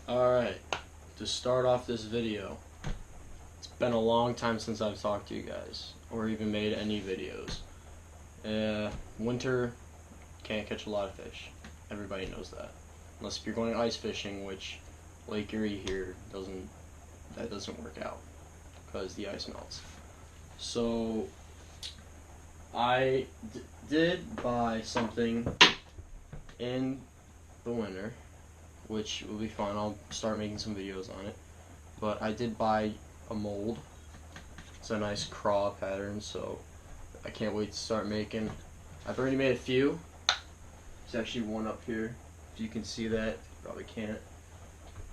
Alright, to start off this video, it's been a long time since I've talked to you guys, or even made any videos. Winter, can't catch a lot of fish. Everybody knows that. Unless if you're going ice fishing, which Lake Erie here doesn't work out, because the ice melts. So, I did buy something in the winter, which will be fun. I'll start making some videos on it. But I did buy a mold. It's a nice craw pattern, so I can't wait to start making. I've already made a few. There's actually one up here. If you can see that, probably can't.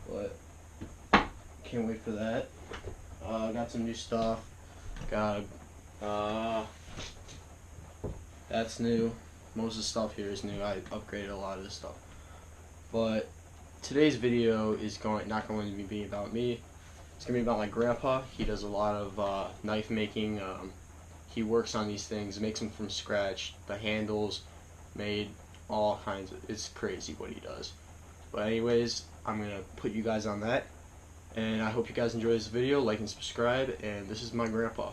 But can't wait for that. Got some new stuff. Got that's new. Most of the stuff here is new. I upgraded a lot of this stuff. But today's video is not going to be about me. It's going to be about my grandpa. He does a lot of knife making. He works on these things, makes them from scratch. The handles made, all kinds of, it's crazy what he does. But anyways, I'm going to put you guys on that. And I hope you guys enjoy this video. Like and subscribe. And this is my grandpa.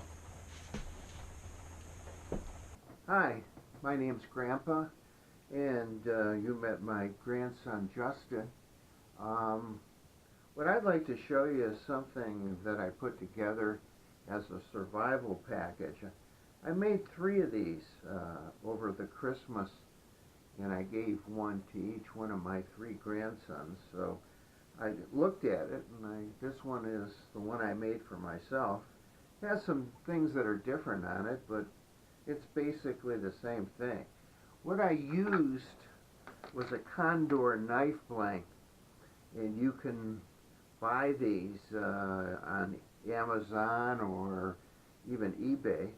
Hi, my name's Grandpa, and you met my grandson Justin. What I'd like to show you is something that I put together as a survival package. I made 3 of these over the Christmas, and I gave one to each one of my 3 grandsons. So I looked at it, and this one is the one I made for myself. It has some things that are different on it, but it's basically the same thing. What I used was a Condor knife blank, and you can buy these on Amazon or even eBay.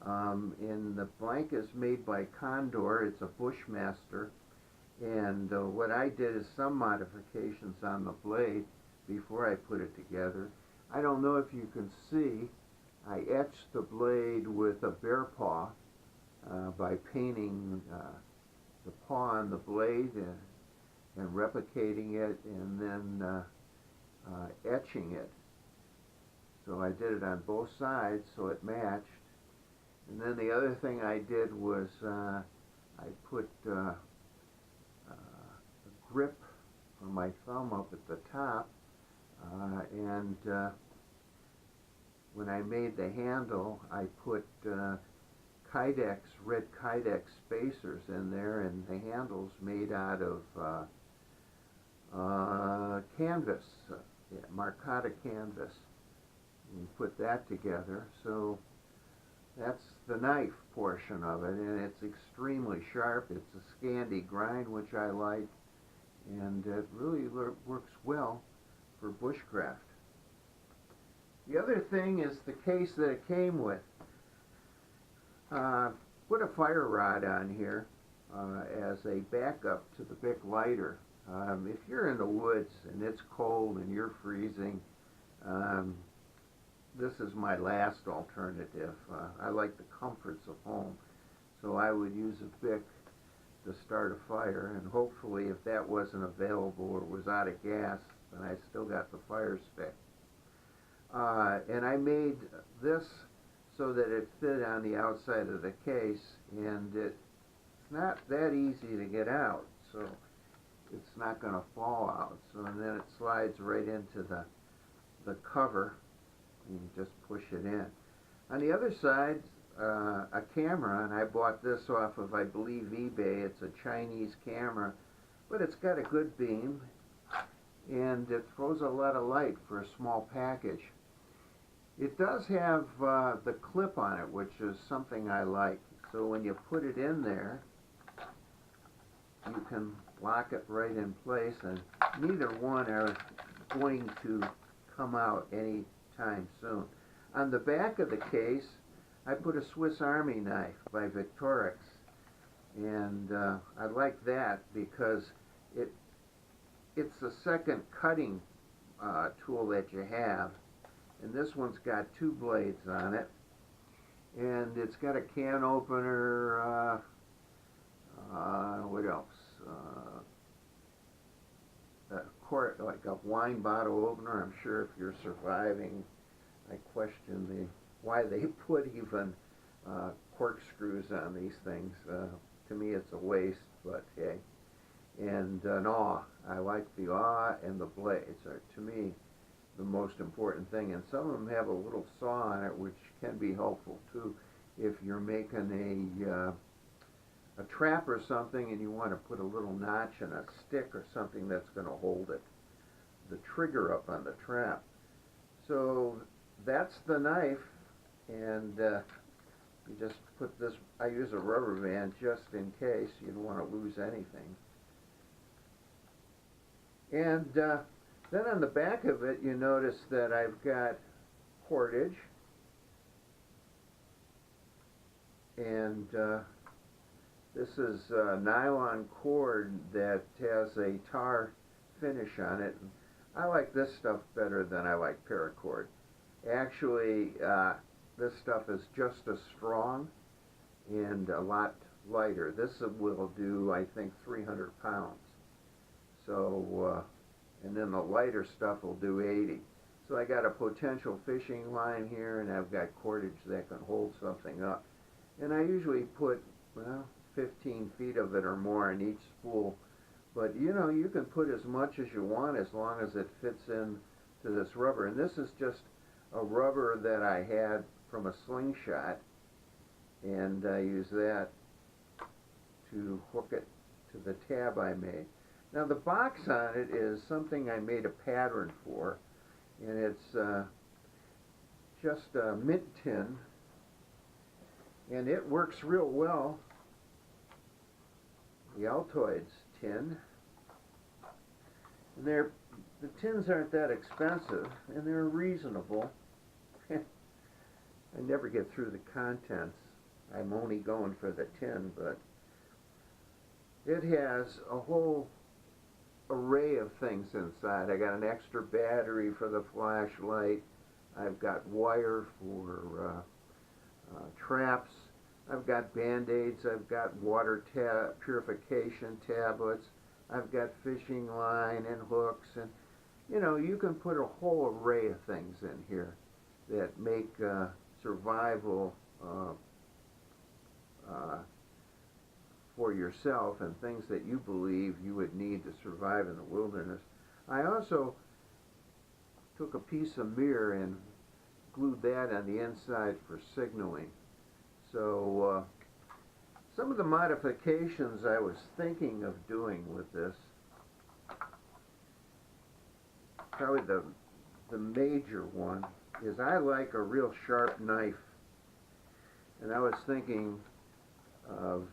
And the blank is made by Condor. It's a Bushmaster, and what I did is some modifications on the blade before I put it together. I don't know if you can see, I etched the blade with a bear paw by painting the paw on the blade and replicating it, and then etching it. So I did it on both sides so it matched. And then the other thing I did was I put a grip for my thumb up at the top, and when I made the handle, I put Kydex, red Kydex spacers in there, and the handle's made out of canvas, Marcotta canvas. And put that together. So that's the knife portion of it, and it's extremely sharp. It's a Scandi grind, which I like, and it really works well for bushcraft. The other thing is the case that it came with. Put a fire rod on here as a backup to the Bic lighter. If you're in the woods and it's cold and you're freezing, this is my last alternative. I like the comforts of home, so I would use a Bic to start a fire, and hopefully if that wasn't available or was out of gas, then I still got the fire stick. And I made this so that it fit on the outside of the case, and it's not that easy to get out, so it's not going to fall out. So and then it slides right into the cover. You just push it in. On the other side, a camera, and I bought this off of, I believe, eBay. It's a Chinese camera, but it's got a good beam, and it throws a lot of light for a small package. It does have the clip on it, which is something I like. So when you put it in there, you can lock it right in place, and neither one are going to come out any time soon. On the back of the case, I put a Swiss Army knife by Victorix, and I like that because it's the second cutting tool that you have, and this one's got 2 blades on it, and it's got a can opener. What else? like a wine bottle opener. I'm sure if you're surviving, I question why they put even corkscrews on these things. To me, it's a waste, but hey. And an awl. I like the awl and the blades are, to me, the most important thing. And some of them have a little saw on it, which can be helpful too if you're making a trap or something and you want to put a little notch and a stick or something that's going to hold the trigger up on the trap. So that's the knife, and you just put this, I use a rubber band just in case you don't want to lose anything. And then on the back of it, you notice that I've got cordage, and this is nylon cord that has a tar finish on it. I like this stuff better than I like paracord. Actually, this stuff is just as strong and a lot lighter. This will do, I think, 300 pounds. So, and then the lighter stuff will do 80. So I got a potential fishing line here, and I've got cordage that can hold something up. And I usually put, well, 15 feet of it or more in each spool. But you know, you can put as much as you want as long as it fits in to this rubber. And this is just a rubber that I had from a slingshot, and I use that to hook it to the tab I made. Now the box on it is something I made a pattern for, and it's just a mint tin, and it works real well. The Altoids tin, and the tins aren't that expensive, and they're reasonable. I never get through the contents. I'm only going for the tin, but it has a whole array of things inside. I got an extra battery for the flashlight. I've got wire for traps. I've got band-aids. I've got water purification tablets. I've got fishing line and hooks, and you know, you can put a whole array of things in here that make survival for yourself and things that you believe you would need to survive in the wilderness. I also took a piece of mirror and glued that on the inside for signaling. So some of the modifications I was thinking of doing with this, probably the major one, is I like a real sharp knife. And I was thinking of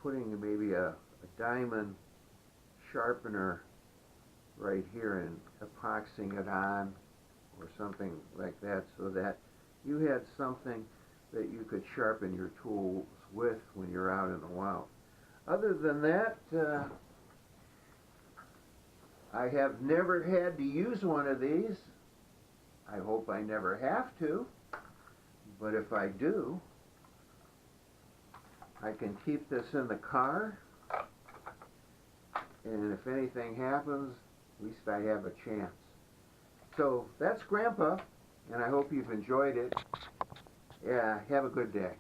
putting maybe a diamond sharpener right here and epoxying it on or something like that, so that you had something that you could sharpen your tools with when you're out in the wild. Other than that, I have never had to use one of these. I hope I never have to, but if I do, I can keep this in the car, and if anything happens, at least I have a chance. So that's Grandpa, and I hope you've enjoyed it. Yeah, have a good day.